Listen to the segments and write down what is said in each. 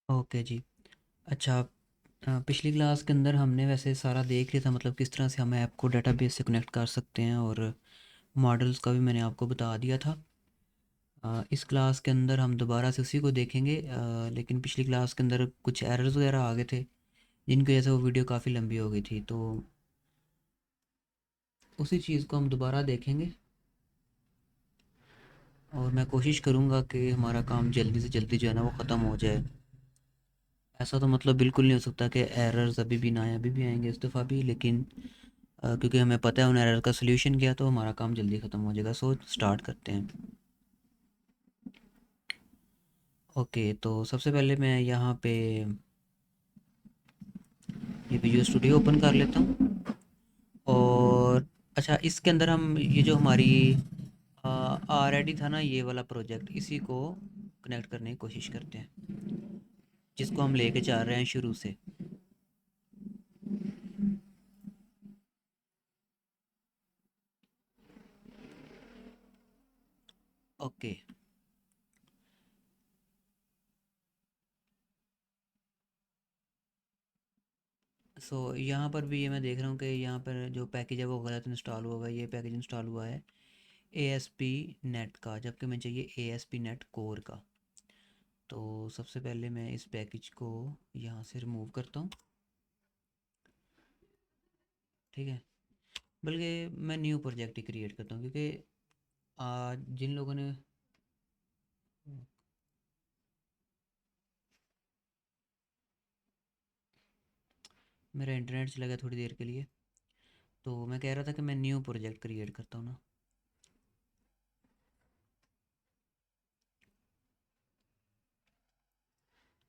Okay जी। अच्छा, पिछली class के अंदर हमने वैसे सारा देख लिया था, मतलब किस तरह से हम ऐप को डेटाबेस से कनेक्ट कर सकते हैं, और मॉडल्स का भी मैंने आपको बता दिया था। इस क्लास के अंदर हम दोबारा से उसी को देखेंगे, लेकिन पिछली क्लास के अंदर कुछ एरर्स वगैरह आ गए थे जिनकी वजह से वो वीडियो काफ़ी लंबी हो गई थी, तो उसी चीज़ को हम दोबारा देखेंगे। और मैं कोशिश करूँगा कि हमारा काम जल्दी से जल्दी जो है ना वो ख़त्म हो जाए। ऐसा तो मतलब बिल्कुल नहीं हो सकता कि एरर्स अभी भी ना आए, अभी भी आएंगे इस दफ़ा भी, लेकिन क्योंकि हमें पता है उन एरर का सोल्यूशन क्या है, तो हमारा काम जल्दी ख़त्म हो जाएगा। सो स्टार्ट करते हैं। ओके, तो सबसे पहले मैं यहाँ पे ये विजुअल स्टूडियो ओपन कर लेता हूँ। और अच्छा, इसके अंदर हम ये जो हमारी ऑलरेडी था ना ये वाला प्रोजेक्ट, इसी को कनेक्ट करने की कोशिश करते हैं, जिसको हम लेके जा रहे हैं शुरू से। ओके, सो यहाँ पर भी ये मैं देख रहा हूँ कि यहाँ पर जो पैकेज है वो गलत इंस्टॉल हुआ है। ये पैकेज इंस्टॉल हुआ है ASP.NET का, जबकि हमें चाहिए ASP.NET कोर का। तो सबसे पहले मैं इस पैकेज को यहाँ से रिमूव करता हूँ। ठीक है, बल्कि मैं न्यू प्रोजेक्ट ही क्रिएट करता हूँ, क्योंकि जिन लोगों ने मेरा इंटरनेट चला गया थोड़ी देर के लिए, तो मैं कह रहा था कि मैं न्यू प्रोजेक्ट क्रिएट करता हूँ ना।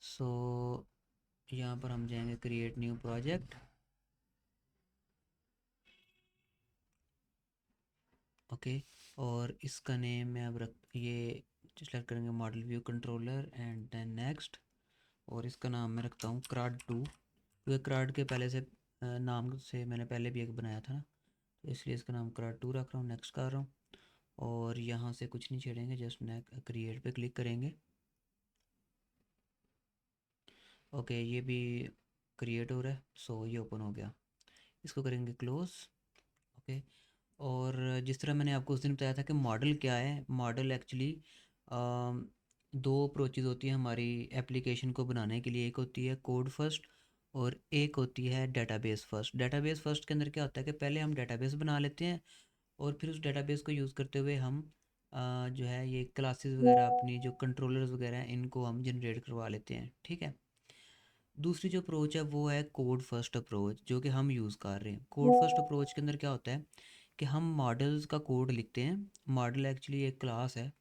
सो यहाँ पर हम जाएंगे क्रिएट न्यू प्रोजेक्ट। ओके, और इसका नेम मैं अब रख ये सेलेक्ट करेंगे model view controller and then next. और इसका नाम मैं रखता हूँ CRUD 2, क्योंकि CRUD के पहले से नाम से मैंने पहले भी एक बनाया था ना, तो इसलिए इसका नाम CRUD 2 रख रहा हूँ। नेक्स्ट कर रहा हूँ, और यहाँ से कुछ नहीं छेड़ेंगे, जस्ट क्रिएट पे क्लिक करेंगे। ओके, ये भी क्रिएट हो रहा है, सो ये ओपन हो गया। इसको करेंगे क्लोज। ओके, और जिस तरह मैंने आपको उस दिन बताया था कि मॉडल क्या है, मॉडल एक्चुअली दो अप्रोचेज़ होती हैं हमारी एप्लीकेशन को बनाने के लिए। एक होती है कोड फर्स्ट, और एक होती है डेटाबेस फर्स्ट। डेटाबेस फर्स्ट के अंदर क्या होता है कि पहले हम डेटाबेस बना लेते हैं, और फिर उस डेटाबेस को यूज़ करते हुए हम जो है ये क्लासेस वगैरह, अपनी जो कंट्रोलर्स वगैरह हैं, इनको हम जनरेट करवा लेते हैं। ठीक है, दूसरी जो अप्रोच है वो है कोड फर्स्ट अप्रोच, जो कि हम यूज़ कर रहे हैं। कोड फर्स्ट अप्रोच के अंदर क्या होता है कि हम मॉडल्स का कोड लिखते हैं। मॉडल एक्चुअली एक क्लास है,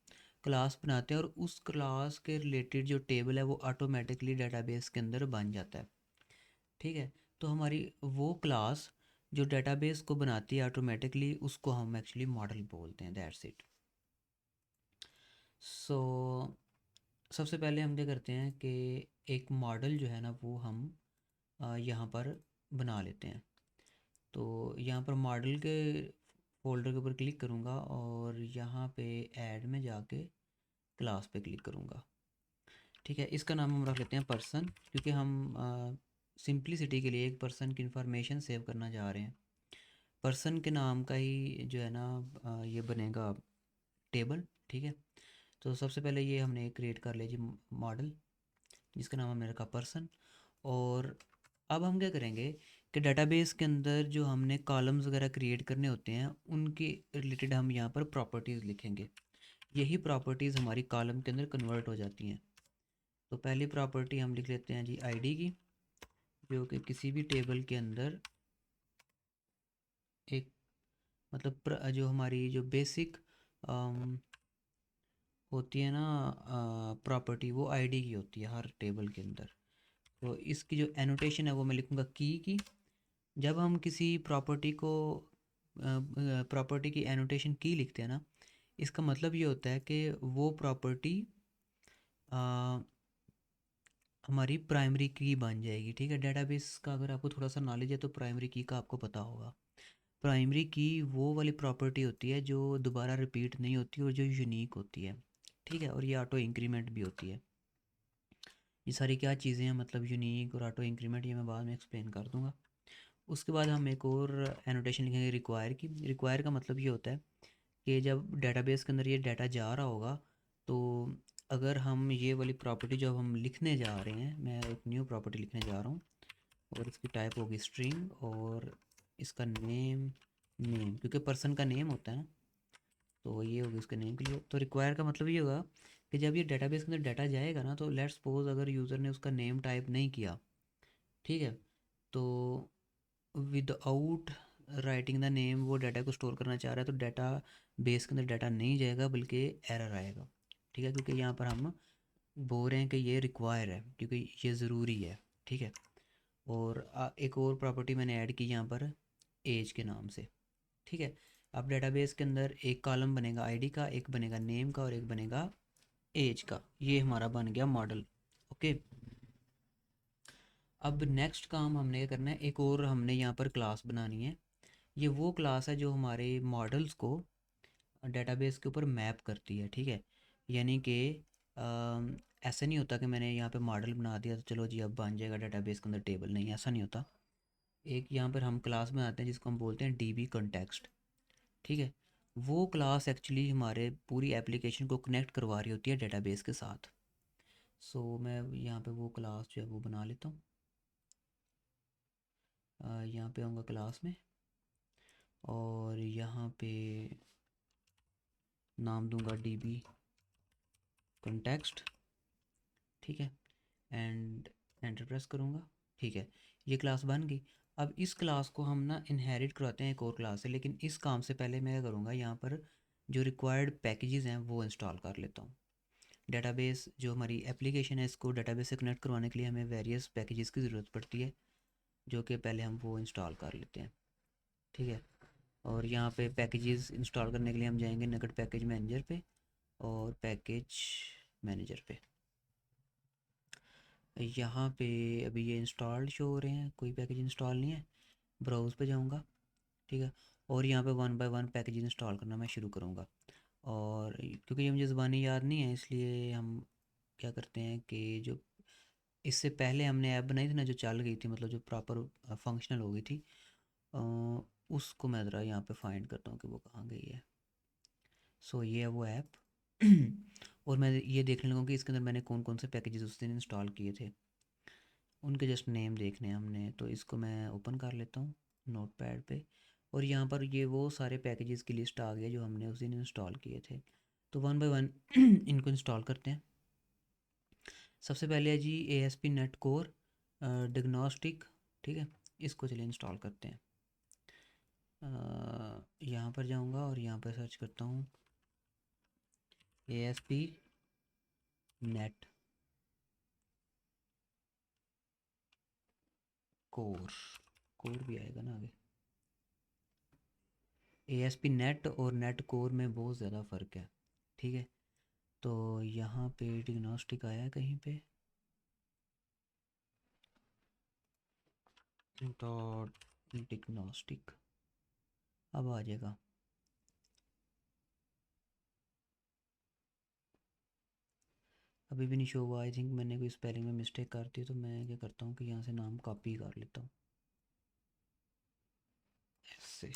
क्लास बनाते हैं, और उस क्लास के रिलेटेड जो टेबल है वो ऑटोमेटिकली डेटाबेस के अंदर बन जाता है। ठीक है, तो हमारी वो क्लास जो डेटाबेस को बनाती है ऑटोमेटिकली, उसको हम एक्चुअली मॉडल बोलते हैं। That's it. सो सबसे पहले हम क्या करते हैं कि एक मॉडल जो है ना वो हम यहाँ पर बना लेते हैं। तो यहाँ पर मॉडल के फोल्डर के ऊपर क्लिक करूँगा, और यहाँ पे ऐड में जाके क्लास पे क्लिक करूँगा। ठीक है, इसका नाम हम रख लेते हैं पर्सन, क्योंकि हम सिंपलिसिटी के लिए एक पर्सन की इंफॉर्मेशन सेव करना चाह रहे हैं। पर्सन के नाम का ही जो है ना ये बनेगा टेबल। ठीक है, तो सबसे पहले ये हमने क्रिएट कर लिया जी मॉडल, जिसका नाम हमने रखा पर्सन। और अब हम क्या करेंगे कि डेटाबेस के अंदर जो हमने कॉलम्स वगैरह क्रिएट करने होते हैं, उनके रिलेटेड हम यहाँ पर प्रॉपर्टीज़ लिखेंगे। यही प्रॉपर्टीज़ हमारी कॉलम के अंदर कन्वर्ट हो जाती हैं। तो पहली प्रॉपर्टी हम लिख लेते हैं जी आईडी की, जो कि किसी भी टेबल के अंदर एक मतलब जो हमारी जो बेसिक होती है ना प्रॉपर्टी, वो आईडी की होती है हर टेबल के अंदर। तो इसकी जो एनोटेशन है वो मैं लिखूँगा की। जब हम किसी प्रॉपर्टी को प्रॉपर्टी की एनोटेशन की लिखते हैं ना, इसका मतलब ये होता है कि वो प्रॉपर्टी हमारी प्राइमरी की बन जाएगी। ठीक है, डेटाबेस का अगर आपको थोड़ा सा नॉलेज है तो प्राइमरी की का आपको पता होगा। प्राइमरी की वो वाली प्रॉपर्टी होती है जो दोबारा रिपीट नहीं होती और जो यूनिक होती है। ठीक है, और ये ऑटो इंक्रीमेंट भी होती है। ये सारी क्या चीज़ें हैं, मतलब यूनिक और ऑटो इंक्रीमेंट, ये मैं बाद में एक्सप्लेन कर दूंगा। उसके बाद हम एक और एनोटेशन लिखेंगे रिक्वायर की। रिक्वायर का मतलब ये होता है कि जब डेटाबेस के अंदर ये डाटा जा रहा होगा, तो अगर हम ये वाली प्रॉपर्टी जो हम लिखने जा रहे हैं, मैं एक न्यू प्रॉपर्टी लिखने जा रहा हूँ और इसकी टाइप होगी स्ट्रिंग, और इसका नेम नेम क्योंकि पर्सन का नेम होता है ना, तो ये होगी उसके नेम के लिए। तो रिक्वायर का मतलब ये होगा कि जब ये डेटाबेस के अंदर डाटा जाएगा ना, तो लेट्स सपोज अगर यूज़र ने उसका नेम टाइप नहीं किया, ठीक है, तो विदाउट राइटिंग द नेम वो डाटा को स्टोर करना चाह रहा है, तो डाटा बेस के अंदर डाटा नहीं जाएगा बल्कि एरर आएगा। ठीक है, क्योंकि यहाँ पर हम बोल रहे हैं कि ये रिक्वायर है क्योंकि ये ज़रूरी है। ठीक है, और एक और प्रॉपर्टी मैंने ऐड की यहाँ पर एज के नाम से। ठीक है, अब डेटाबेस के अंदर एक कॉलम बनेगा आईडी का, एक बनेगा नेम का और एक बनेगा एज का। ये हमारा बन गया मॉडल। ओके, अब नेक्स्ट काम हमने क्या करना है, एक और हमने यहाँ पर क्लास बनानी है। ये वो क्लास है जो हमारे मॉडल्स को डेटाबेस के ऊपर मैप करती है। ठीक है, यानी कि ऐसा नहीं होता कि मैंने यहाँ पे मॉडल बना दिया तो चलो जी अब बन जाएगा डेटाबेस के अंदर टेबल, नहीं ऐसा नहीं होता। एक यहाँ पर हम क्लास बनाते हैं जिसको हम बोलते हैं डीबी कॉन्टेक्स्ट। ठीक है, वो क्लास एक्चुअली हमारे पूरी एप्लीकेशन को कनेक्ट करवा रही होती है डेटाबेस के साथ। सो मैं यहाँ पे वो क्लास जो है वो बना लेता हूँ। यहाँ पे आऊँगा क्लास में और यहाँ पे नाम दूंगा डीबी कॉन्टेक्स्ट। ठीक है, एंड एंटर प्रेस करूँगा। ठीक है, ये क्लास बन गई। अब इस क्लास को हम ना इनहेरिट करवाते हैं एक और क्लास से, लेकिन इस काम से पहले मैं क्या करूँगा, यहाँ पर जो रिक्वायर्ड पैकेजेस हैं वो इंस्टॉल कर लेता हूँ। डेटाबेस जो हमारी एप्लीकेशन है, इसको डेटाबेस से कनेक्ट करवाने के लिए हमें वेरियस पैकेजेस की ज़रूरत पड़ती है, जो कि पहले हम वो इंस्टॉल कर लेते हैं। ठीक है, और यहाँ पे पैकेजेस इंस्टॉल करने के लिए हम जाएंगे नकट पैकेज मैनेजर पे और पैकेज मैनेजर पे। यहाँ पे अभी ये इंस्टॉल्ड शो हो रहे हैं, कोई पैकेज इंस्टॉल नहीं है। ब्राउज़ पे जाऊँगा। ठीक है, और यहाँ पे one by one package install करना मैं शुरू करूँगा। और क्योंकि ये मुझे ज़बानी याद नहीं है, इसलिए हम क्या करते हैं कि जो इससे पहले हमने ऐप बनाई थी ना जो चल गई थी, मतलब जो प्रॉपर फंक्शनल हो गई थी, अ, उसको मैं ज़रा यहाँ पे फाइंड करता हूँ कि वो कहाँ गई है। सो ये है वो ऐप। और मैं ये देखने लगूँ कि इसके अंदर मैंने कौन कौन से पैकेजेस उस दिन इंस्टॉल किए थे, उनके जस्ट नेम देखने हैं हमने। तो इसको मैं ओपन कर लेता हूँ नोट पैड पे, और यहाँ पर ये वो सारे पैकेजेस की लिस्ट आ गई है जो हमने उस दिन इंस्टॉल किए थे। तो वन बाय वन इनको इंस्टॉल करते हैं। सबसे पहले है जी A S P net core diagnostic. ठीक है, इसको चलिए इंस्टॉल करते हैं। यहाँ पर जाऊँगा और यहाँ पर सर्च करता हूँ ए S P net core. Core भी आएगा ना आगे। ए एस पी नेट और नेट कोर में बहुत ज़्यादा फ़र्क है। ठीक है, तो यहाँ पे डिग्नोस्टिक आया है कहीं पे, डॉट डिग्नोस्टिक, अब आ जाएगा। अभी भी नहीं शो हुआ। आई थिंक मैंने कोई स्पेलिंग में मिस्टेक कर दी, तो मैं क्या करता हूँ कि यहाँ से नाम कॉपी कर लेता हूँ ऐसे,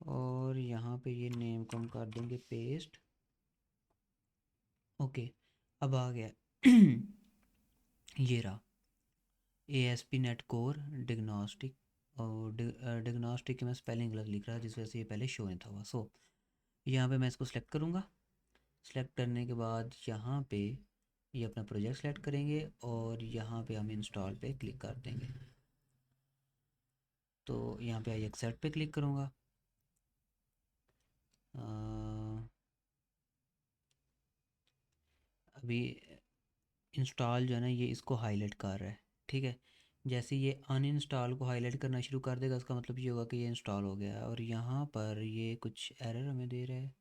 और यहाँ पे ये नेम को हम कर देंगे पेस्ट। ओके, अब आ गया। ये रहा ए S P net core diagnostic, और डिग्नोस्टिक की मैं स्पेलिंग गलत लिख रहा था जिस वजह से ये पहले शो नहीं था हुआ। सो यहाँ पे मैं इसको सिलेक्ट करूँगा। सिलेक्ट करने के बाद यहाँ पे ये अपना प्रोजेक्ट सेलेक्ट करेंगे और यहाँ पे हम इंस्टॉल पे क्लिक कर देंगे। तो यहाँ पे आई एक्सेप्ट पे क्लिक करूँगा। अभी इंस्टॉल जो है ना ये इसको हाईलाइट कर रहा है। ठीक है, जैसे ये अनइंस्टॉल को हाईलाइट करना शुरू कर देगा, उसका मतलब ये होगा कि ये इंस्टॉल हो गया है। और यहाँ पर ये कुछ एरर हमें दे रहा है,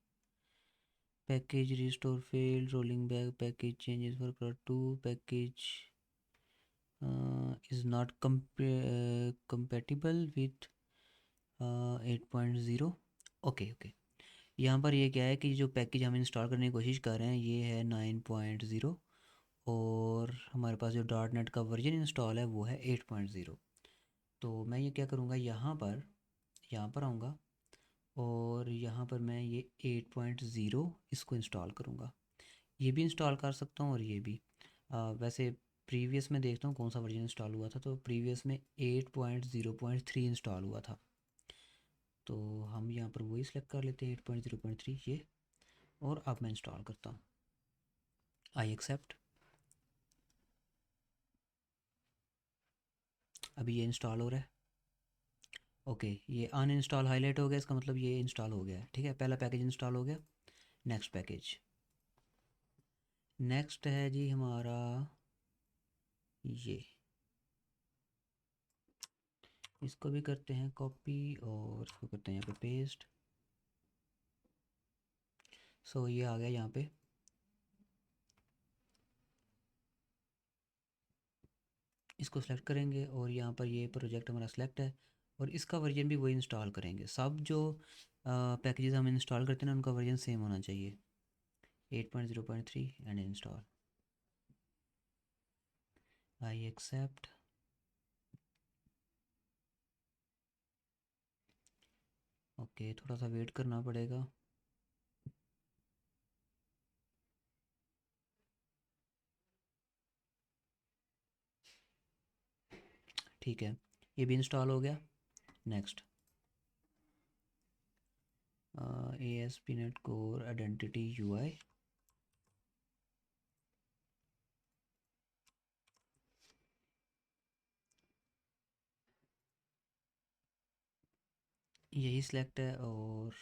package restore failed, rolling back package changes for product to package is not compatible with 8.0। Okay okay, यहाँ पर ये क्या है कि जो पैकेज हम इंस्टॉल करने की कोशिश कर रहे हैं ये है 9.0, और हमारे पास जो डॉट नेट का वर्जन इंस्टॉल है वो है 8.0। तो मैं ये क्या करूँगा, यहाँ पर आऊँगा और यहाँ पर मैं ये 8.0 इसको इंस्टॉल करूँगा। ये भी इंस्टॉल कर सकता हूँ और ये भी। वैसे प्रीवियस में देखता हूँ कौन सा वर्जन इंस्टॉल हुआ था, तो प्रीवियस में 8.0.3 इंस्टॉल हुआ था। तो हम यहाँ पर वही सिलेक्ट कर लेते हैं 8.0.3 ये, और अब मैं इंस्टॉल करता हूँ। I accept. अभी ये इंस्टॉल हो रहा है। ओके, ये अनइंस्टॉल हाईलाइट हो गया, इसका मतलब ये इंस्टॉल हो गया है। ठीक है, पहला पैकेज इंस्टॉल हो गया। नेक्स्ट पैकेज, नेक्स्ट है जी हमारा ये, इसको भी करते हैं कॉपी और इसको करते हैं यहाँ पे पेस्ट। सो ये आ गया यहाँ पे। इसको सेलेक्ट करेंगे और यहाँ पर ये प्रोजेक्ट हमारा सेलेक्ट है, और इसका वर्जन भी वही इंस्टॉल करेंगे। सब जो पैकेजेस हम इंस्टॉल करते हैं ना उनका वर्जन सेम होना चाहिए, 8.0.3 and install. I accept. Okay, थोड़ा सा वेट करना पड़ेगा। ठीक है, ये भी इंस्टॉल हो गया। Next, A S P net core identity U I. यही सिलेक्ट है, और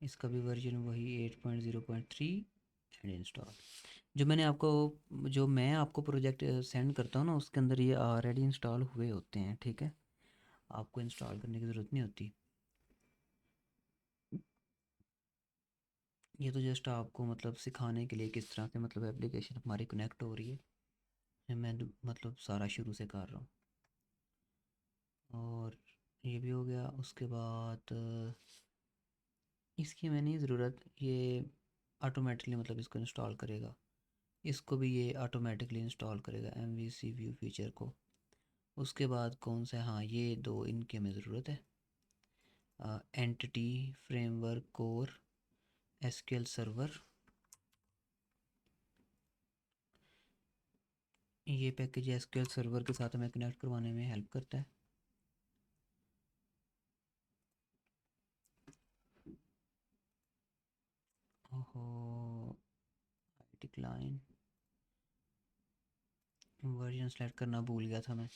इसका भी वर्जन वही 8.0.3 एंड इंस्टॉल। जो मैं आपको प्रोजेक्ट सेंड करता हूँ ना उसके अंदर ये ऑलरेडी इंस्टॉल हुए होते हैं। ठीक है, आपको इंस्टॉल करने की ज़रूरत नहीं होती। ये तो जस्ट आपको मतलब सिखाने के लिए किस तरह से मतलब एप्लीकेशन हमारी कनेक्ट हो रही है। मैं मतलब सारा शुरू से कर रहा हूँ। और ये भी हो गया। उसके बाद इसकी हमें नहीं ज़रूरत, ये ऑटोमेटिकली मतलब इसको इंस्टॉल करेगा। इसको भी ये ऑटोमेटिकली इंस्टॉल करेगा M V C view feature को। उसके बाद कौन सा, हाँ ये दो इनकी हमें ज़रूरत है। Entity framework core SQL server, ये पैकेज एसक्यूएल सर्वर के साथ हमें कनेक्ट करवाने में हेल्प करता है। ओहो, डिक्लाइन, वर्जन सेलेक्ट करना भूल गया था मैं।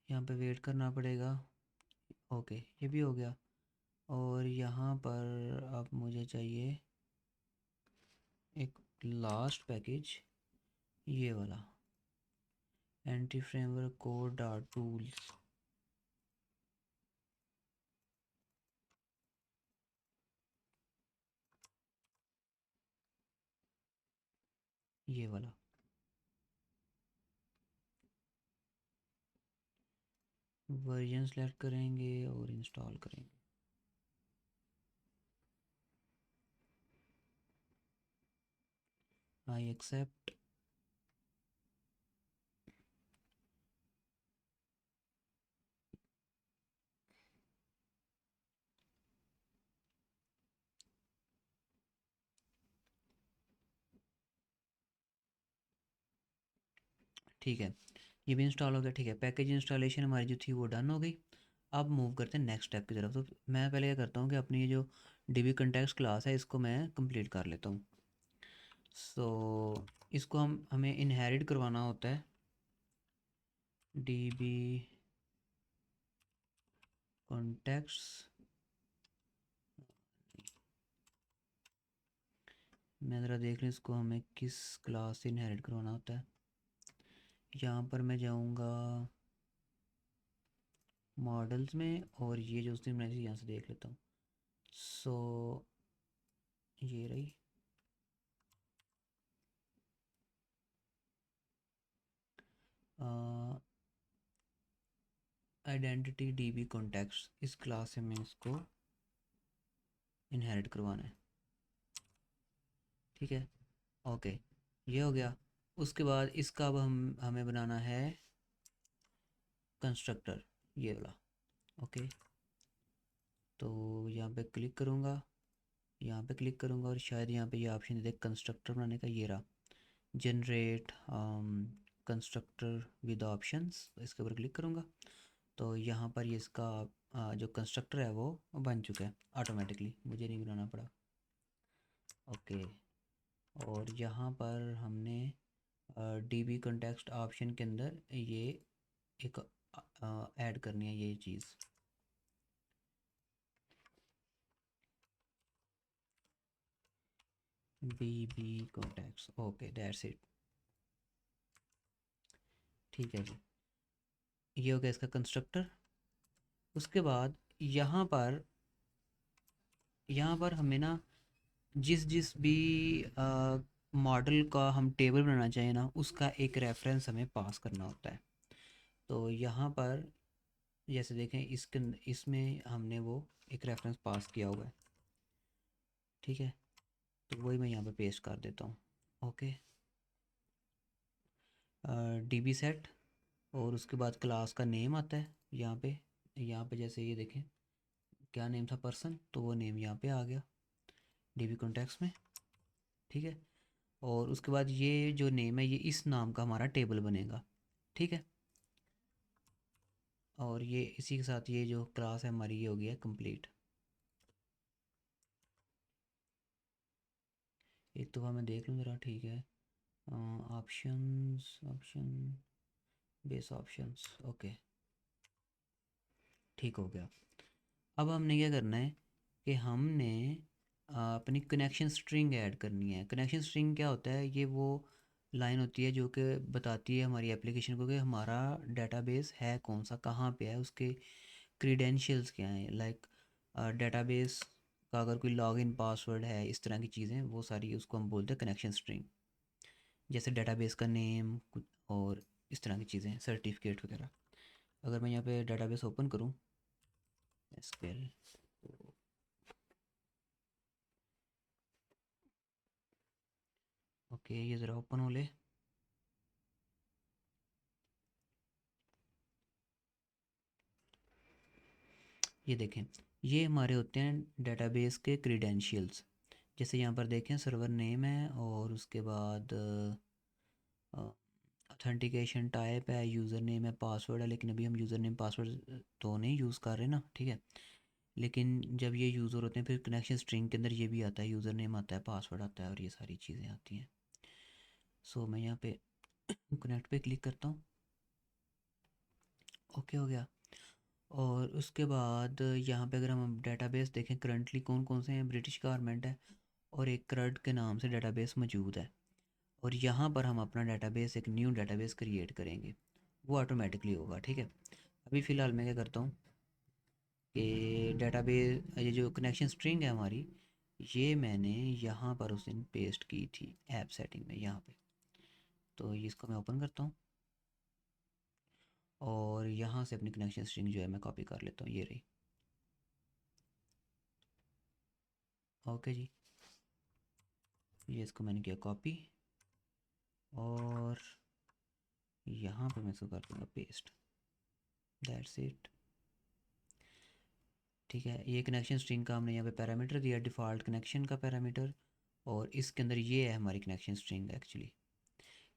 यहाँ पे वेट करना पड़ेगा। ओके, ये भी हो गया। और यहाँ पर अब मुझे चाहिए एक लास्ट पैकेज, ये वाला entity framework core dot tools, ये वाला। वर्जन सेलेक्ट करेंगे और इंस्टॉल करेंगे। I accept. ठीक है, ये भी इंस्टॉल हो गया। ठीक है, पैकेज इंस्टॉलेशन हमारी जो थी वो डन हो गई। अब मूव करते हैं नेक्स्ट स्टेप की तरफ। तो मैं पहले क्या करता हूँ कि अपनी ये जो डीबी कंटेक्स्ट क्लास है इसको मैं कंप्लीट कर लेता हूँ। सो इसको हमें इनहेरिट करवाना होता है। डीबी कॉन्टेक्ट्स, मैं ज़रा देख लूँ इसको हमें किस क्लास से इनहेरिट करवाना होता है। यहाँ पर मैं जाऊँगा मॉडल्स में, और ये जो उसने मैं यहाँ से देख लेता हूँ। सो ये रही। आइडेंटिटी डीबी कॉन्टेक्स्ट, इस क्लास से मैं इसको इनहेरिट करवाना है। ठीक है, ओके, ये हो गया। उसके बाद इसका अब हमें बनाना है कंस्ट्रक्टर, ये वाला। ओके, तो यहाँ पे क्लिक करूँगा, यहाँ पे क्लिक करूँगा, और शायद यहाँ पे ये ऑप्शन दे कंस्ट्रक्टर बनाने का, ये रहा जनरेट कंस्ट्रक्टर विद ऑप्शंस, इसके ऊपर क्लिक करूँगा। तो यहाँ पर ये इसका जो कंस्ट्रक्टर है वो बन चुका है ऑटोमेटिकली, मुझे नहीं बनाना पड़ा। ओके, और यहाँ पर हमने डीबी कॉन्टेक्स्ट ऑप्शन के अंदर ये एक ऐड करनी है ये चीज़। DB context, okay that's it. ठीक है जी, ये हो गया इसका कंस्ट्रक्टर। उसके बाद यहाँ पर हमें ना जिस जिस भी मॉडल का हम टेबल बनाना चाहिए ना, उसका एक रेफरेंस हमें पास करना होता है। तो यहाँ पर जैसे देखें, इसमें हमने वो एक रेफरेंस पास किया हुआ है। ठीक है, तो वही मैं यहाँ पे पेस्ट कर देता हूँ। ओके, डीबी सेट, और उसके बाद क्लास का नेम आता है यहाँ पे जैसे ये देखें क्या नेम था, पर्सन, तो वो नेम यहाँ पे आ गया डीबी कॉन्टेक्स्ट में। ठीक है, और उसके बाद ये जो नेम है, ये इस नाम का हमारा टेबल बनेगा। ठीक है, और ये इसी के साथ ये जो क्लास है हमारी, ये हो गया कंप्लीट। एक दफ़ा मैं देख लूँ ज़रा, ठीक है। Options, option base options, okay, ठीक हो गया। अब हमने क्या करना है कि हमने अपनी कनेक्शन स्ट्रिंग ऐड करनी है। कनेक्शन स्ट्रिंग क्या होता है, ये वो लाइन होती है जो कि बताती है हमारी एप्लीकेशन को कि हमारा डेटाबेस है कौन सा, कहाँ पे है, उसके क्रीडेंशियल्स क्या हैं। लाइक डेटाबेस का अगर कोई लॉगिन पासवर्ड है, इस तरह की चीज़ें, वो सारी उसको हम बोलते हैं कनेक्शन स्ट्रिंग। जैसे डेटाबेस का नेम कुछ, और इस तरह की चीज़ें, सर्टिफिकेट वगैरह। अगर मैं यहाँ पे डेटाबेस ओपन करूँ, एसक्यूएल, ओके, ये ज़रा ओपन हो ले। ये देखें, ये हमारे होते हैं डेटाबेस के क्रीडेंशियल्स। जैसे यहाँ पर देखें, सर्वर नेम है, और उसके बाद ऑथेंटिकेशन टाइप है, यूज़र नेम है, पासवर्ड है। लेकिन अभी हम यूज़र नेम पासवर्ड तो नहीं यूज़ कर रहे ना, ठीक है। लेकिन जब ये यूज़र होते हैं, फिर कनेक्शन स्ट्रिंग के अंदर ये भी आता है, यूज़र नेम आता है, पासवर्ड आता है, और ये सारी चीज़ें आती हैं। सो मैं यहाँ पे कनेक्ट पे क्लिक करता हूँ। ओके, हो गया। और उसके बाद यहाँ पे अगर हम डेटाबेस देखें, करंटली कौन कौन से हैं, ब्रिटिश गवर्नमेंट है, और एक क्रड के नाम से डेटाबेस मौजूद है। और यहाँ पर हम अपना डेटाबेस, एक न्यू डेटाबेस क्रिएट करेंगे, वो ऑटोमेटिकली होगा। ठीक है, अभी फ़िलहाल मैं क्या करता हूँ कि डेटाबेस, ये जो कनेक्शन स्ट्रिंग है हमारी, ये मैंने यहाँ पर उस दिन पेस्ट की थी ऐप सेटिंग में, यहाँ पे। तो इसको मैं ओपन करता हूँ, और यहाँ से अपनी कनेक्शन स्ट्रिंग जो है मैं कॉपी कर लेता हूँ, ये रही। ओके जी, ये इसको मैंने किया कॉपी, और यहाँ पे मैं इसको कर दूँगा पेस्ट, दैट्स इट। ठीक है, ये कनेक्शन स्ट्रिंग का हमने यहाँ पे पैरामीटर दिया, डिफ़ॉल्ट कनेक्शन का पैरामीटर, और इसके अंदर ये है हमारी कनेक्शन स्ट्रिंग एक्चुअली।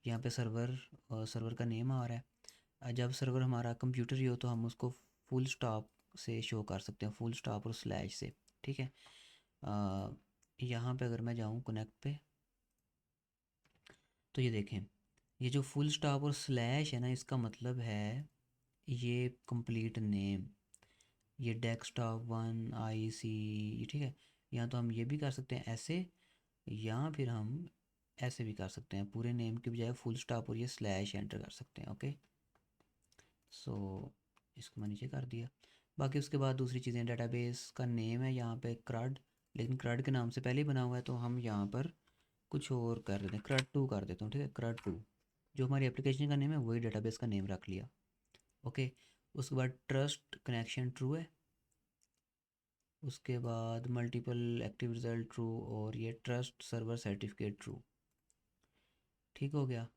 यहाँ पे सर्वर का नेम आ रहा है। जब सर्वर हमारा कंप्यूटर ही हो, तो हम उसको फुल स्टॉप से शो कर सकते हैं, फुल स्टॉप और स्लैश से। ठीक है, यहाँ पे अगर मैं जाऊँ कनेक्ट पे, तो ये देखें, ये जो फुल स्टॉप और स्लैश है ना, इसका मतलब है ये कंप्लीट नेम, ये डेस्कटॉप वन आई सी। ठीक है, यहाँ तो हम ये भी कर सकते हैं ऐसे, या फिर हम ऐसे भी कर सकते हैं, पूरे नेम के बजाय फुल स्टॉप और ये स्लैश एंटर कर सकते हैं। ओके, सो इसको मैं नीचे कर दिया। बाकी उसके बाद दूसरी चीज़ें, डेटाबेस का नेम है यहाँ पे क्रड, लेकिन क्रड के नाम से पहले ही बना हुआ है, तो हम यहाँ पर कुछ और कर देते हैं, क्रड 2 कर देता हूँ, ठीक है, क्रड 2। जो हमारी एप्लीकेशन का नेम है वही डेटाबेस का नेम रख लिया। ओके। उसके बाद ट्रस्ट कनेक्शन ट्रू है। उसके बाद मल्टीपल एक्टिव रिजल्ट ट्रू, और ये ट्रस्ट सर्वर सर्टिफिकेट ट्रू। ठीक हो गया।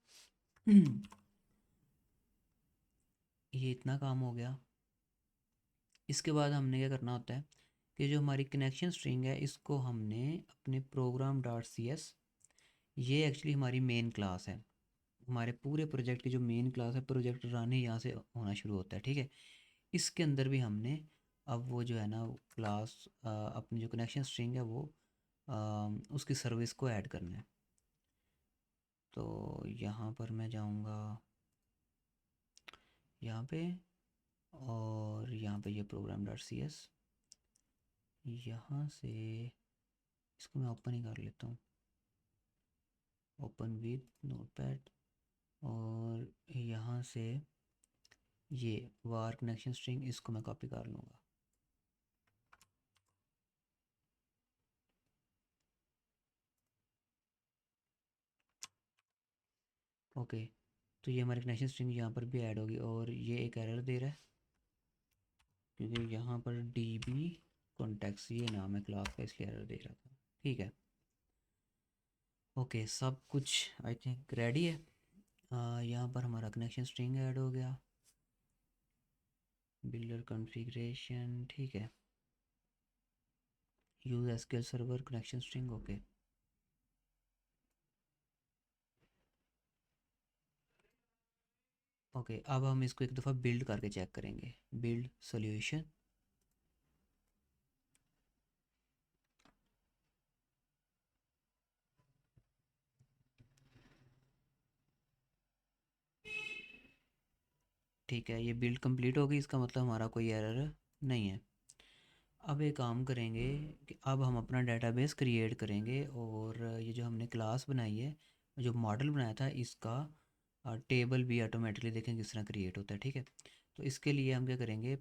ये इतना काम हो गया। इसके बाद हमने क्या करना होता है कि जो हमारी कनेक्शन स्ट्रिंग है इसको हमने अपने प्रोग्राम डॉट सी एस, ये एक्चुअली हमारी मेन क्लास है, हमारे पूरे प्रोजेक्ट की जो मेन क्लास है, प्रोजेक्ट रन ही यहाँ से होना शुरू होता है, ठीक है। इसके अंदर भी हमने अब वो जो है ना क्लास, अपनी जो कनेक्शन स्ट्रिंग है वो उसकी सर्विस को ऐड करना है। तो यहाँ पर मैं जाऊँगा यहाँ पे, और यहाँ पे ये प्रोग्राम डॉट सी एस, यहाँ से इसको मैं ओपन ही कर लेता हूँ, ओपन विद नोटपैड, और यहाँ से ये वार कनेक्शन स्ट्रिंग इसको मैं कॉपी कर लूँगा। ओके। तो ये हमारी कनेक्शन स्ट्रिंग यहाँ पर भी ऐड होगी, और ये एक एरर दे रहा है क्योंकि यहाँ पर डी बी कॉन्टेक्स ये नाम है क्लास का, इसलिए एरर दे रहा था। ठीक है। ओके, सब कुछ आई थिंक रेडी है। यहाँ पर हमारा कनेक्शन स्ट्रिंग ऐड हो गया, बिल्डर कॉन्फ़िगरेशन, ठीक है, use SQL server connection string. Okay. Okay, अब हम इसको एक दफ़ा बिल्ड करके चेक करेंगे, बिल्ड सॉल्यूशन। ठीक है, ये बिल्ड कंप्लीट होगी, इसका मतलब हमारा कोई एरर नहीं है। अब एक काम करेंगे कि अब हम अपना डेटाबेस क्रिएट करेंगे, और ये जो हमने क्लास बनाई है, जो मॉडल बनाया था, इसका टेबल भी ऑटोमेटिकली देखें किस तरह क्रिएट होता है। ठीक है। तो इसके लिए हम क्या करेंगे,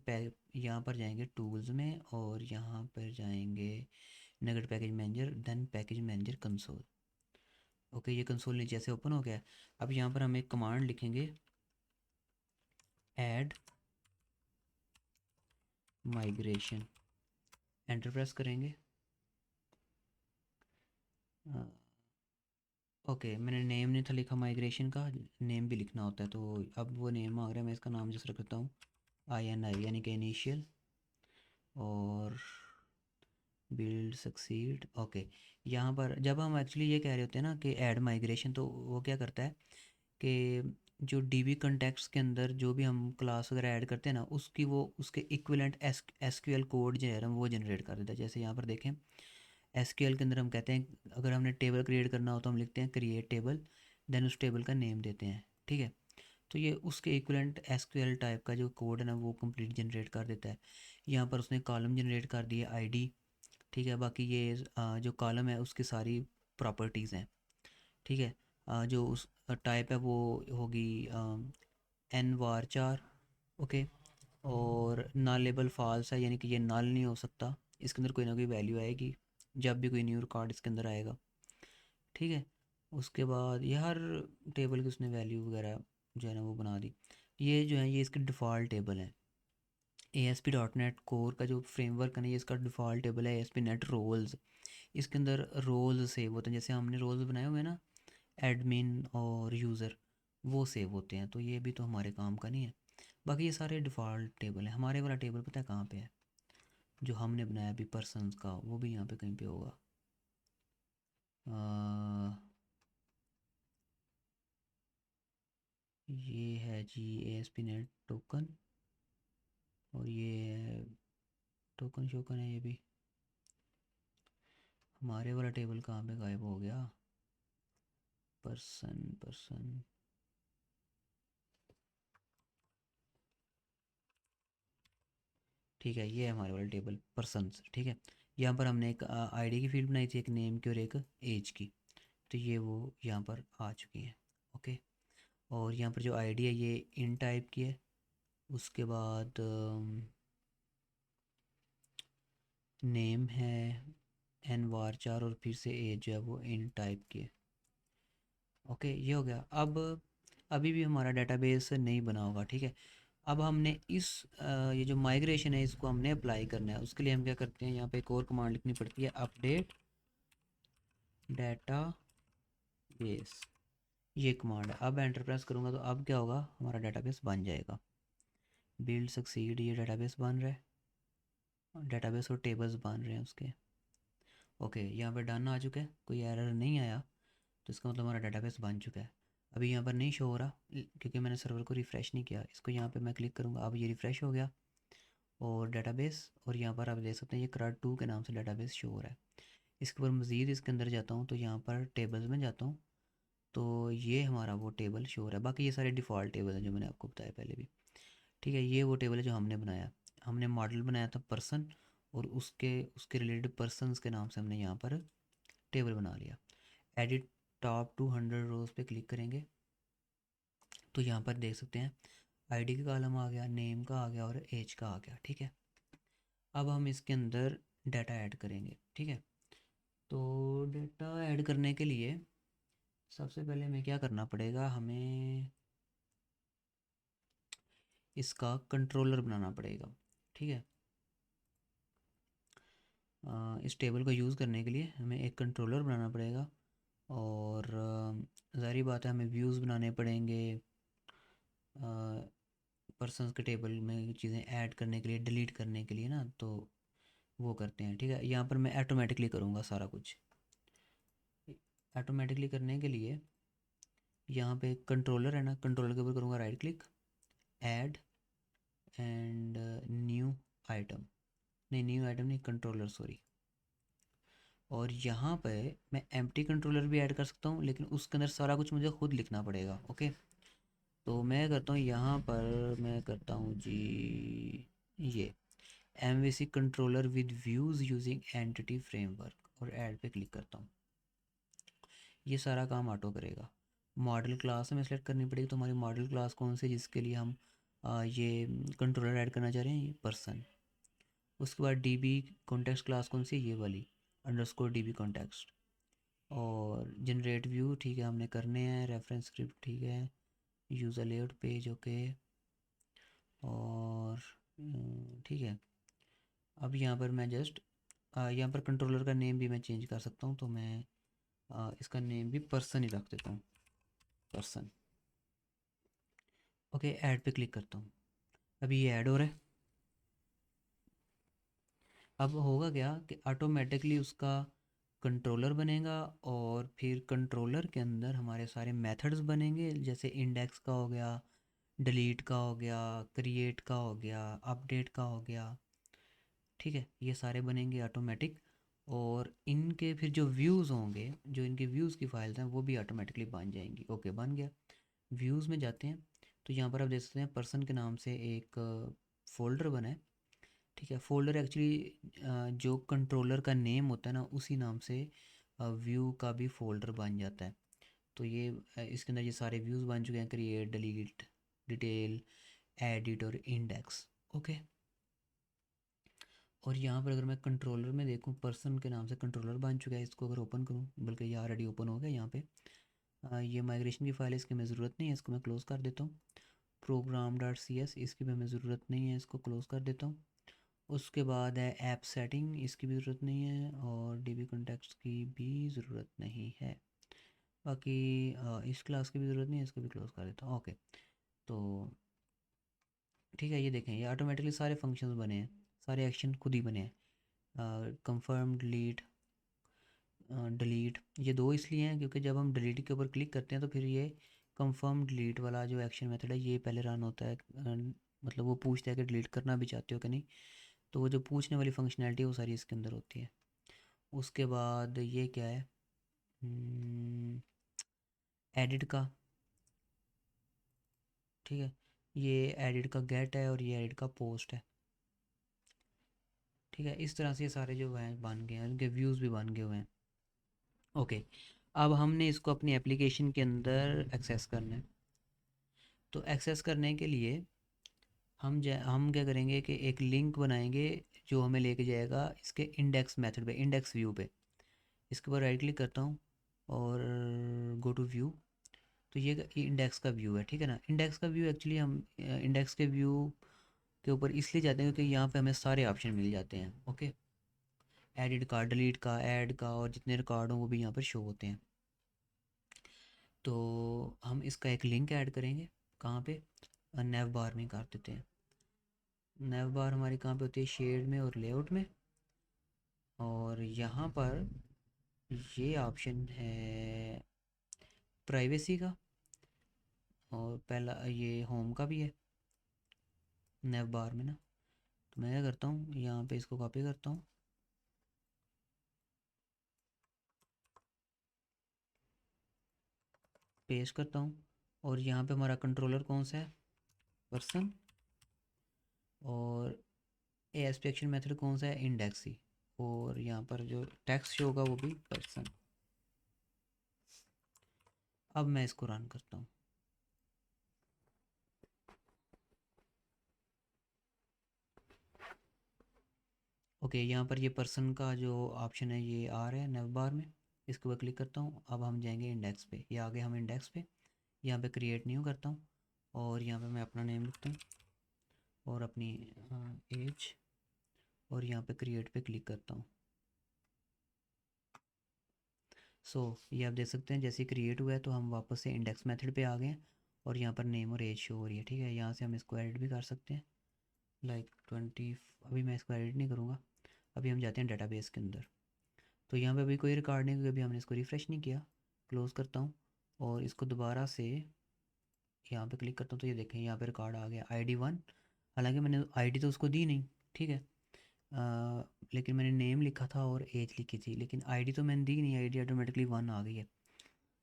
यहाँ पर जाएंगे टूल्स में, और यहाँ पर जाएंगे NuGet package manager, then package manager console. Okay, ये कंसोल नीचे से ओपन हो गया। अब यहाँ पर हम एक कमांड लिखेंगे, ऐड माइग्रेशन, एंटर प्रेस करेंगे। ओके, मैंने नेम नहीं था लिखा माइग्रेशन का, नेम भी लिखना होता है, तो अब वो नेम आ रहा है, मैं इसका नाम जैसे रख देता हूँ INI, यानी कि इनिशियल, और बिल्ड सक्सीड। ओके। यहाँ पर जब हम एक्चुअली ये कह रहे होते हैं ना कि ऐड माइग्रेशन, तो वो क्या करता है कि जो DB कॉन्टेक्स्ट के अंदर जो भी हम क्लास वगैरह ऐड करते हैं ना, उसकी वो उसके इक्विवेलेंट SQL कोड जो है ना वो जनरेट कर देता है। जैसे यहाँ पर देखें, SQL के अंदर हम कहते हैं अगर हमने टेबल क्रिएट करना हो तो हम लिखते हैं क्रिएट टेबल, देन उस टेबल का नेम देते हैं। ठीक है। तो ये उसके इक्विवेलेंट SQL टाइप का जो कोड है ना वो कंप्लीट जनरेट कर देता है। यहाँ पर उसने कॉलम जनरेट कर दिए ID। ठीक है। बाकी ये जो कॉलम है उसकी सारी प्रॉपर्टीज़ हैं। ठीक है। जो उस टाइप है वो होगी N var 4। ओके। और नल लेबल फॉल्स है, यानी कि ये नल नहीं हो सकता, इसके अंदर कोई ना कोई वैल्यू आएगी जब भी कोई न्यू रिकॉर्ड इसके अंदर आएगा। ठीक है। उसके बाद ये हर टेबल की उसने वैल्यू वगैरह जो है ना वो बना दी। ये जो है ये इसके डिफ़ॉल्ट टेबल है। ASP.NET कोर का जो फ्रेमवर्क है ना, ये इसका डिफ़ॉल्ट टेबल है ASP.NET रोल्स। इसके अंदर रोल्स सेव होते हैं, जैसे हमने रोल्स बनाए हुए हैं ना, एडमिन और यूज़र, वो सेव होते हैं। तो ये भी तो हमारे काम का नहीं है। बाकी ये सारे डिफ़ॉल्ट टेबल हैं। हमारे वाला टेबल पता है कहाँ पे है, जो हमने बनाया अभी पर्सनस का, वो भी यहाँ पे कहीं पे होगा। अ, ये है जी ASP.NET टोकन, और ये टोकन शोकन है ये भी। हमारे वाला टेबल कहाँ पे गायब हो गया, पर्सन पर्सन, ठीक है, ये है हमारे वाला टेबल पर्सनस। ठीक है। यहाँ पर हमने एक ID की फील्ड बनाई थी, एक नेम की और एक एज की, तो ये वो यहाँ पर आ चुकी है। ओके। और यहाँ पर जो ID है ये इन टाइप की है, उसके बाद नेम है एन वार 4 और फिर से एज जो है वो इन टाइप की है। ओके, ये हो गया। अब अभी भी हमारा डेटाबेस नहीं बना होगा, ठीक है। अब हमने ये जो माइग्रेशन है इसको हमने अप्लाई करना है। उसके लिए हम क्या करते हैं, यहाँ पे एक और कमांड लिखनी पड़ती है, अपडेट डेटा बेस। ये कमांड है। अब एंटर प्रेस करूँगा तो अब क्या होगा, हमारा डेटाबेस बन जाएगा। बिल्ड सक्सीड, ये डेटाबेस बन रहा है, डेटाबेस और टेबल्स बन रहे हैं उसके। ओके, यहाँ पर डन आ चुका है, कोई एरर नहीं आया, तो इसका मतलब हमारा डेटाबेस बन चुका है। अभी यहाँ पर नहीं शो हो रहा क्योंकि मैंने सर्वर को रिफ़्रेश नहीं किया। इसको यहाँ पे मैं क्लिक करूँगा, अब ये रिफ़्रेश हो गया और डेटाबेस, और यहाँ पर आप देख सकते हैं ये CRUD 2 के नाम से डेटाबेस शो हो रहा है। इसके ऊपर मज़ीद इसके अंदर जाता हूँ तो यहाँ पर टेबल्स में जाता हूँ, तो ये हमारा वो टेबल शो हो रहा है। बाकी ये सारे डिफ़ॉल्ट टेबल हैं जो मैंने आपको बताया पहले भी, ठीक है। ये वो टेबल है जो हमने बनाया। हमने मॉडल बनाया था पर्सन, और उसके उसके रिलेटेड पर्सनस के नाम से हमने यहाँ पर टेबल बना लिया। एडिट टॉप 200 रोज़ पे क्लिक करेंगे तो यहाँ पर देख सकते हैं आईडी का कॉलम आ गया, नेम का आ गया और एज का आ गया, ठीक है। अब हम इसके अंदर डाटा ऐड करेंगे, ठीक है। तो डाटा ऐड करने के लिए सबसे पहले हमें क्या करना पड़ेगा, हमें इसका कंट्रोलर बनाना पड़ेगा, ठीक है। इस टेबल को यूज़ करने के लिए हमें एक कंट्रोलर बनाना पड़ेगा, और ज़ाहिर बात है हमें व्यूज़ बनाने पड़ेंगे पर्सनस के टेबल में चीज़ें ऐड करने के लिए, डिलीट करने के लिए ना, तो वो करते हैं, ठीक है। यहाँ पर मैं ऑटोमेटिकली करूँगा सारा कुछ। ऑटोमेटिकली करने के लिए यहाँ पे कंट्रोलर है ना, कंट्रोलर के ऊपर करूँगा right click, add and new item, नहीं न्यू आइटम नहीं, कंट्रोलर सॉरी। और यहाँ पे मैं एम्प्टी कंट्रोलर भी ऐड कर सकता हूँ, लेकिन उसके अंदर सारा कुछ मुझे खुद लिखना पड़ेगा, ओके। तो मैं करता हूँ यहाँ पर, मैं करता हूँ जी ये MVC controller with views using entity framework, और ऐड पे क्लिक करता हूँ। ये सारा काम ऑटो करेगा। मॉडल क्लास हमें सेलेक्ट करनी पड़ेगी, तो हमारी मॉडल क्लास कौन सी जिसके लिए हम ये कंट्रोलर ऐड करना चाह रहे हैं, ये पर्सन। उसके बाद DB कॉन्टेक्स्ट क्लास कौन सी है, ये वाली अंडरस्कोर DB कॉन्टेक्स्ट। और जनरेट व्यू, ठीक है, हमने करने हैं। रेफरेंस स्क्रिप्ट, ठीक है। User layout page, okay. और ठीक है। अब यहाँ पर मैं जस्ट यहाँ पर कंट्रोलर का नेम भी मैं चेंज कर सकता हूँ, तो मैं इसका नेम भी पर्सन ही रख देता हूँ, पर्सन। ओके, ऐड पे क्लिक करता हूँ। अभी ये ऐड हो रहा है। अब होगा क्या कि ऑटोमेटिकली उसका कंट्रोलर बनेगा, और फिर कंट्रोलर के अंदर हमारे सारे मेथड्स बनेंगे, जैसे इंडेक्स का हो गया, डिलीट का हो गया, क्रिएट का हो गया, अपडेट का हो गया, ठीक है। ये सारे बनेंगे ऑटोमेटिक। और इनके फिर जो व्यूज़ होंगे, जो इनके व्यूज़ की फाइल्स हैं वो भी ऑटोमेटिकली बन जाएंगी। ओके, बन गया। व्यूज़ में जाते हैं तो यहाँ पर आप देख सकते हैं पर्सन के नाम से एक फ़ोल्डर बना है, ठीक है। फ़ोल्डर एक्चुअली जो कंट्रोलर का नेम होता है ना, उसी नाम से व्यू का भी फ़ोल्डर बन जाता है। तो ये इसके अंदर ये सारे व्यूज़ बन चुके हैं, क्रिएट, डिलीट, डिटेल, एडिट और इंडेक्स, ओके। और यहाँ पर अगर मैं कंट्रोलर में देखूँ, पर्सन के नाम से कंट्रोलर बन चुका है। इसको अगर ओपन करूँ, बल्कि ये ऑलरेडी ओपन हो गया यहाँ पे। ये माइग्रेशन की फ़ाइल है, इसकी हमें ज़रूरत नहीं है, इसको मैं क्लोज़ कर देता हूँ। program.cs, इसकी भी हमें ज़रूरत नहीं है, इसको क्लोज़ कर देता हूँ। उसके बाद है ऐप सेटिंग, इसकी भी ज़रूरत नहीं है, और DB कॉन्टेक्स्ट की भी ज़रूरत नहीं है। बाकी इस क्लास की भी ज़रूरत नहीं है, इसको भी क्लोज़ कर देता हूँ, ओके। तो ठीक है, ये देखें ये ऑटोमेटिकली सारे फंक्शंस बने हैं, सारे एक्शन खुद ही बने हैं। कंफर्म, डिलीट, डिलीट, ये दो इसलिए हैं क्योंकि जब हम डिलीट के ऊपर क्लिक करते हैं तो फिर ये कंफर्म डिलीट वाला जो एक्शन मेथड है ये पहले रन होता है। मतलब वो पूछता है कि डिलीट करना भी चाहते हो कि नहीं, तो वो जो पूछने वाली फंक्शनैलिटी है वो सारी इसके अंदर होती है। उसके बाद ये क्या है, एडिट का, ठीक है। ये एडिट का गेट है और ये एडिट का पोस्ट है, ठीक है। इस तरह से ये सारे जो हैं बन गए हैं, उनके व्यूज़ भी बन गए हुए हैं, ओके। अब हमने इसको अपनी एप्लीकेशन के अंदर एक्सेस करना है। तो एक्सेस करने के लिए हम क्या करेंगे कि एक लिंक बनाएंगे जो हमें लेके जाएगा इसके इंडेक्स मेथड पे, इंडेक्स व्यू पे। इसके ऊपर राइट क्लिक करता हूँ और गो टू व्यू। तो ये इंडेक्स का व्यू है, ठीक है ना। इंडेक्स का व्यू एक्चुअली हम इंडेक्स के व्यू के ऊपर इसलिए जाते हैं क्योंकि यहाँ पे हमें सारे ऑप्शन मिल जाते हैं। ओके, एडिट का, डिलीट का, ऐड का, और जितने रिकॉर्ड हों वो भी यहाँ पर शो होते हैं। तो हम इसका एक लिंक ऐड करेंगे, कहाँ पे, नेव बार में कर देते हैं। नेव बार हमारी कहाँ पे होती है, शेड में और लेआउट में। और यहाँ पर ये ऑप्शन है प्राइवेसी का, और पहला ये होम का भी है नेव बार में ना। तो मैं क्या करता हूँ, यहाँ पे इसको कॉपी करता हूँ, पेस्ट करता हूँ। और यहाँ पे हमारा कंट्रोलर कौन सा है, पर्सन। और एस्पेक्शन मेथड कौन सा है, इंडेक्स ही। और यहाँ पर जो टेक्स्ट शो होगा वो भी पर्सन। अब मैं इसको रन करता हूँ। ओके, यहाँ पर ये पर्सन का जो ऑप्शन है ये आ रहा है नेव बार में। इसके ऊपर क्लिक करता हूँ। अब हम जाएंगे इंडेक्स पे, ये आगे हम इंडेक्स पे, यहाँ पे क्रिएट न्यू करता हूँ। और यहाँ पे मैं अपना नेम लिखता हूँ और अपनी एज, और यहाँ पे क्रिएट पे क्लिक करता हूँ। ये आप देख सकते हैं जैसे क्रिएट हुआ है तो हम वापस से इंडेक्स मेथड पे आ गए हैं। और यहाँ पर नेम और एज शो हो रही है, ठीक है। यहाँ से हम इसको एडिट भी कर सकते हैं, लाइक 20। अभी मैं इसको एडिट नहीं करूँगा, अभी हम जाते हैं डाटाबेस के अंदर। तो यहाँ पे अभी कोई रिकॉर्ड नहीं, क्योंकि अभी हमने इसको रिफ़्रेश नहीं किया। क्लोज़ करता हूँ और इसको दोबारा से यहाँ पे क्लिक करता हूँ। तो ये देखें यहाँ पे रिकॉर्ड आ गया ID 1। हालांकि मैंने आईडी तो उसको दी नहीं, ठीक है। लेकिन मैंने नेम लिखा था और एज लिखी थी, लेकिन आईडी तो मैंने दी नहीं, आईडी ऑटोमेटिकली 1 आ गई है।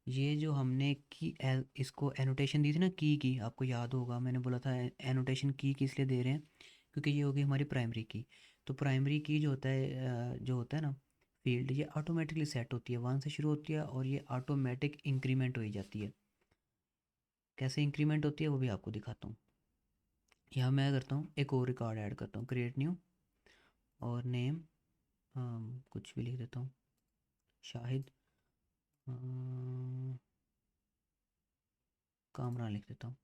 ये जो हमने इसको एनोटेशन दी थी ना, की आपको याद होगा, मैंने बोला था एनोटेशन की किस लिए दे रहे हैं, क्योंकि ये होगी हमारी प्राइमरी की। तो प्राइमरी की जो होता है ना फील्ड, ये ऑटोमेटिकली सेट होती है, 1 से शुरू होती है और ये ऑटोमेटिक इंक्रीमेंट हो ही जाती है। कैसे इंक्रीमेंट होती है वो भी आपको दिखाता हूँ। यहाँ मैं करता हूँ एक और रिकॉर्ड ऐड करता हूँ, क्रिएट न्यू, और नेम कुछ भी लिख देता हूँ, शाहिद कामरान लिख देता हूँ।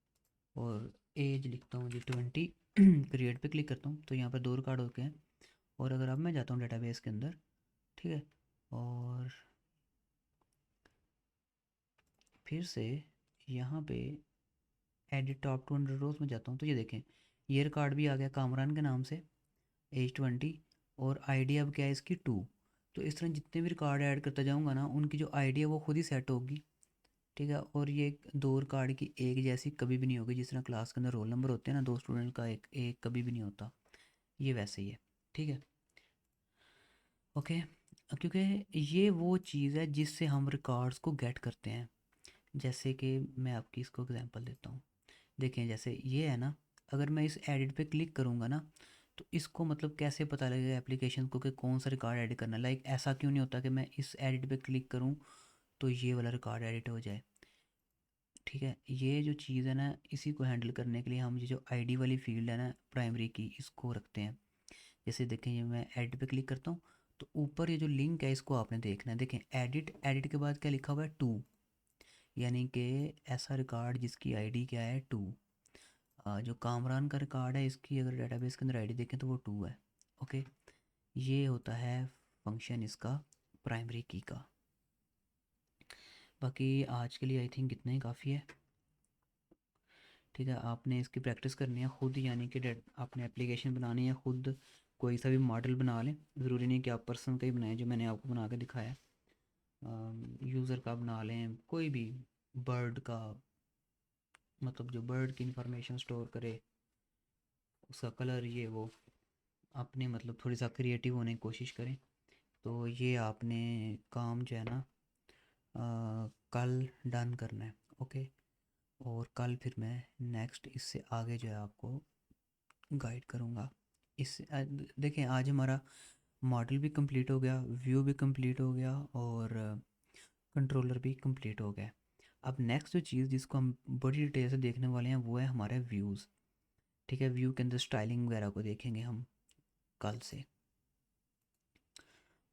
और एज लिखता हूँ जी 20। क्रिएट पे क्लिक करता हूँ तो यहाँ पर 2 रिकॉर्ड हो गए हैं। और अगर अब मैं जाता हूँ डेटाबेस के अंदर, ठीक है, और फिर से यहाँ पे एडिट टॉप 200 रोज में जाता हूँ तो ये देखें ये रिकॉर्ड भी आ गया कामरान के नाम से, एज 20। और आईडी अब क्या है इसकी 2। तो इस तरह जितने भी रिकॉर्ड ऐड करता जाऊँगा ना, उनकी जो आईडी है वो खुद ही सेट होगी, ठीक है। और ये 2 रिकॉर्ड की एक जैसी कभी भी नहीं होगी। जिस तरह क्लास के अंदर रोल नंबर होते हैं ना 2 स्टूडेंट का, एक एक कभी भी नहीं होता, ये वैसे ही है, ठीक है। ओके, क्योंकि ये वो चीज़ है जिससे हम रिकॉर्ड्स को गेट करते हैं। जैसे कि मैं आपकी इसको एग्जांपल देता हूँ। देखें जैसे ये है ना, अगर मैं इस एडिट पे क्लिक करूँगा ना, तो इसको मतलब कैसे पता लगेगा एप्लीकेशन को कि कौन सा रिकॉर्ड एडिट करना है। लाइक ऐसा क्यों नहीं होता कि मैं इस एडिट पे क्लिक करूँ तो ये वाला रिकॉर्ड एडिट हो जाए, ठीक है। ये जो चीज़ है ना, इसी को हैंडल करने के लिए हम ये जो आईडी वाली फील्ड है ना प्राइमरी की, इसको रखते हैं। जैसे देखें ये मैं एडिट पे क्लिक करता हूँ तो ऊपर ये जो लिंक है इसको आपने देखना है। देखें एडिट, एडिट के बाद क्या लिखा हुआ है, 2। यानी कि ऐसा रिकॉर्ड जिसकी आईडी क्या है, 2। जो कामरान का रिकॉर्ड है इसकी अगर डेटाबेस के अंदर आईडी देखें तो वो 2 है। ओके, ये होता है फंक्शन इसका प्राइमरी की का। बाकी आज के लिए आई थिंक इतना ही काफ़ी है, ठीक है। आपने इसकी प्रैक्टिस करनी है खुद, यानी कि आपने एप्लीकेशन बनानी है खुद। कोई सा भी मॉडल बना लें, ज़रूरी नहीं कि आप पर्सन का ही बनाएं जो मैंने आपको बना के दिखाया। यूज़र का बना लें, कोई भी बर्ड का, मतलब जो बर्ड की इंफॉर्मेशन स्टोर करे, उसका कलर ये वो, अपने मतलब थोड़ी सा क्रिएटिव होने की कोशिश करें। तो ये आपने काम जो है ना कल डन करना है। ओके, और कल फिर मैं नेक्स्ट इससे आगे जो है आपको गाइड करूँगा। देखें आज हमारा मॉडल भी कंप्लीट हो गया, व्यू भी कंप्लीट हो गया, और कंट्रोलर भी कंप्लीट हो गया। अब नेक्स्ट जो चीज़ जिसको हम बड़ी डिटेल से देखने वाले हैं वो है हमारे व्यूज़। ठीक है, व्यू के अंदर स्टाइलिंग वगैरह को देखेंगे हम कल से।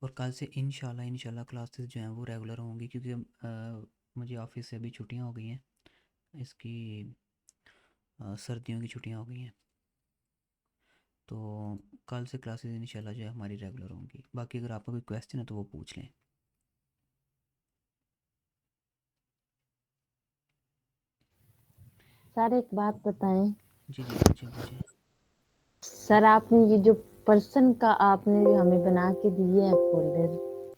और कल से इंशाल्लाह क्लासेस जो हैं वो रेगुलर होंगी, क्योंकि मुझे ऑफिस से अभी छुट्टियां हो गई हैं, इसकी सर्दियों की छुट्टियां हो गई हैं। तो कल से क्लासेस इंशाल्लाह जो है हमारी रेगुलर होंगी। बाकी अगर आपका कोई क्वेश्चन है तो वो पूछ लें। सर एक बात बताएं। जी जी, पूछें पूछें। सर आपने ये जो पर्सन का आपने हमें बना के दिए है फोल्डर,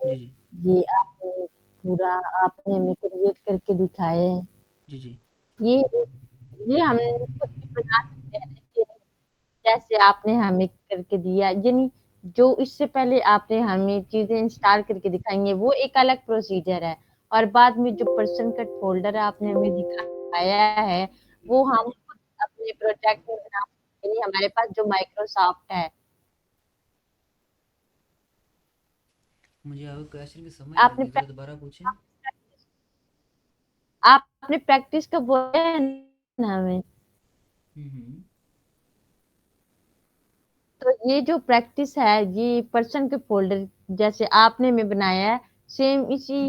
जी जी ये आपने पूरा आपने हमें क्रिएट करके दिखाए हैं। जी जी ये ये हम खुद भी बना सकते हैं ना, जैसे आपने हमें करके दिया, यानी जो इससे पहले आपने हमें चीजें इंस्टॉल करके दिखाएंगे वो एक अलग प्रोसीजर है, और बाद में जो पर्सन कट फोल्डर आपने हमें दिखाया है वो हम खुद अपने प्रोजेक्ट में बना सकते हैं, यानी हमारे पास जो माइक्रोसॉफ्ट है। मुझे आपका क्वेश्चन की समझ नहीं आपने लगी, ज़रा दोबारा पूछें। आपने प्रैक्टिस का बोला है ना हमें, हम्म। तो ये जो प्रैक्टिस है ये पर्सन के फोल्डर जैसे आपने में बनाया है, सेम इसी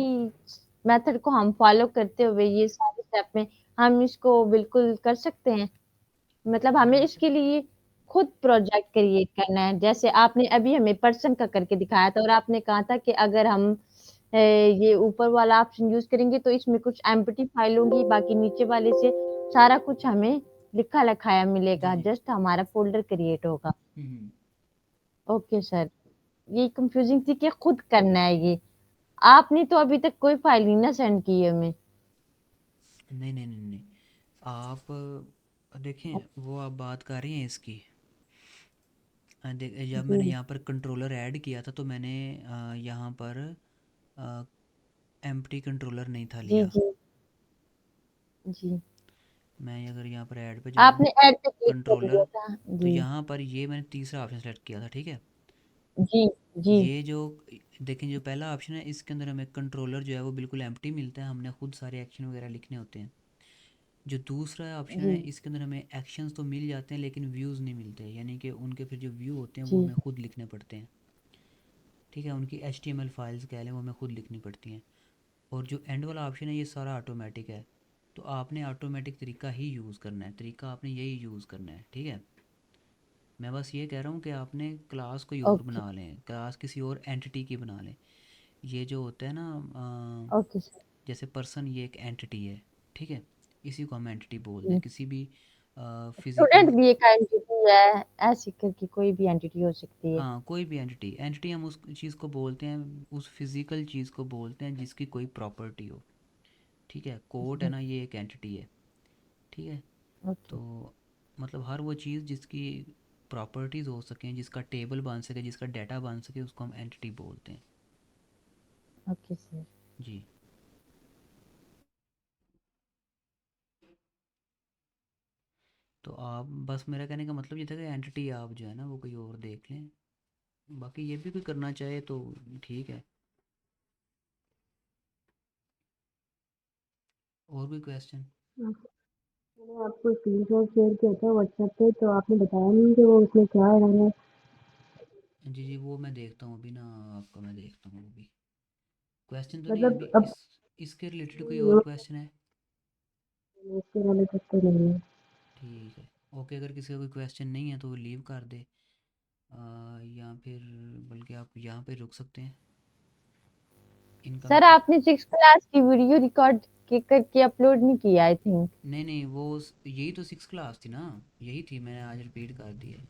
मेथड को हम फॉलो करते हुए ये सारे स्टेप में हम इसको बिल्कुल कर सकते हैं। मतलब हमें इसके लिए खुद प्रोजेक्ट क्रिएट करना है, जैसे आपने अभी हमें पर्सन का करके दिखाया था और आपने कहा था कि अगर हम ये ऊपर वाला ऑप्शन यूज करेंगे तो इसमें कुछ एम्प्टी फाइल होंगी, बाकी नीचे वाले से सारा कुछ हमें लिखा लिखाया जी मिलेगा, जी। जस्ट हमारा फोल्डर क्रिएट होगा। हम्म। ओके सर, ये कंफ्यूजिंग थी कि खुद करना है ये। आपने तो अभी तक कोई फाइल नहीं ना सेंड की है हमें। नहीं नहीं नहीं नहीं, आप देखें, वो आप बात कर रही हैं इसकी। जब मैंने जी यहाँ पर कंट्रोलर ऐड किया था तो मैंने यहाँ पर एम्प्टी कंट्रोलर नहीं था जी लिया। जी जी। मैं अगर यहाँ पर ऐड पे जाऊँ, आपने ऐड पे क्लिक कर कंट्रोलर, दिया था तो जी। यहाँ पर ये मैंने तीसरा ऑप्शन सेलेक्ट किया था, ठीक है। जी जी ये जो देखें, जो पहला ऑप्शन है इसके अंदर हमें कंट्रोलर जो है वो बिल्कुल एम्प्टी मिलता है, हमने खुद सारे एक्शन वगैरह लिखने होते हैं। जो दूसरा ऑप्शन जी है इसके अंदर हमें एक्शंस तो मिल जाते हैं लेकिन व्यूज़ नहीं मिलते, यानी कि उनके फिर जो व्यू होते हैं वो जी हमें खुद लिखने पड़ते हैं। ठीक है, उनकी HTML फाइल्स कह लें वो हमें खुद लिखनी पड़ती हैं। और जो एंड वाला ऑप्शन है ये सारा ऑटोमेटिक है, तो आपने ऑटोमेटिक तरीका ही यूज़ करना है, तरीका आपने यही यूज़ करना है, ठीक है। मैं बस ये कह रहा हूँ कि आपने क्लास कोई और ओके बना लें, क्लास किसी और एंटिटी की बना लें। ये जो होता है ना, ओके सर जैसे पर्सन ये एक एंटिटी है, ठीक है, इसी को हम एंटिटी बोलते हैं, जी। किसी भी स्टूडेंट फिजिकल। भी एक एंटिटी है, ऐसी करके कोई भी एंटिटी हो सकती है। हाँ, कोई भी एंटिटी, एंटिटी हम उस चीज़ को बोलते हैं, उस फिजिकल चीज़ को बोलते हैं जिसकी कोई प्रॉपर्टी हो। ठीक है, कोड है जी ना, ये एक एंटिटी है, ठीक है। ओके तो मतलब हर वो चीज़ जिसकी प्रॉपर्टीज़ हो सकें, जिसका टेबल बन सके, जिसका डाटा बन सके, उसको हम एंटिटी बोलते हैं। Okay sir. जी। तो आप बस, मेरा कहने का मतलब ये था कि एंटिटी आप जो है ना वो कोई और देख लें, बाकी ये भी कोई करना चाहे तो ठीक है। और कोई क्वेश्चन? मैंने आपको स्क्रीनशॉट शेयर किया था व्हाट्सएप पे, तो आपने बताया नहीं कि वो उसमें क्या एरर है। जी जी, वो मैं देखता हूँ अभी ना, आपका मैं देखता हूँ वो भी। क्वेश्चन तो नहीं है मतलब अभी अब इसके रिलेटेड कोई और क्वेश्चन है? इसके वाले तक तो नहीं है। ठीक है, ओके, अगर किसी का कोई क्वेश्चन नहीं है तो वो लीव कर दे, या फिर बल्कि आप यहाँ पे रुक सकते हैं, इनकम। सर आपने 6 क्लास की वीडियो रिकॉर्ड करके अपलोड नहीं किया आई थिंक। नहीं नहीं, वो यही तो 6 क्लास थी ना, यही थी, मैंने आज रिपीट कर दी है।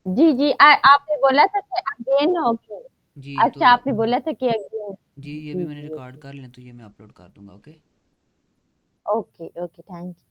जी जी आपने बोला था कि अगेन होगी। जी तो अच्छा आपने बोला था कि अगेन। जी, ये भी जी मैंने जी रिकॉर्ड ओके कर लें तो ये मैं अपलोड कर दूंगा, okay. Okay okay thank you.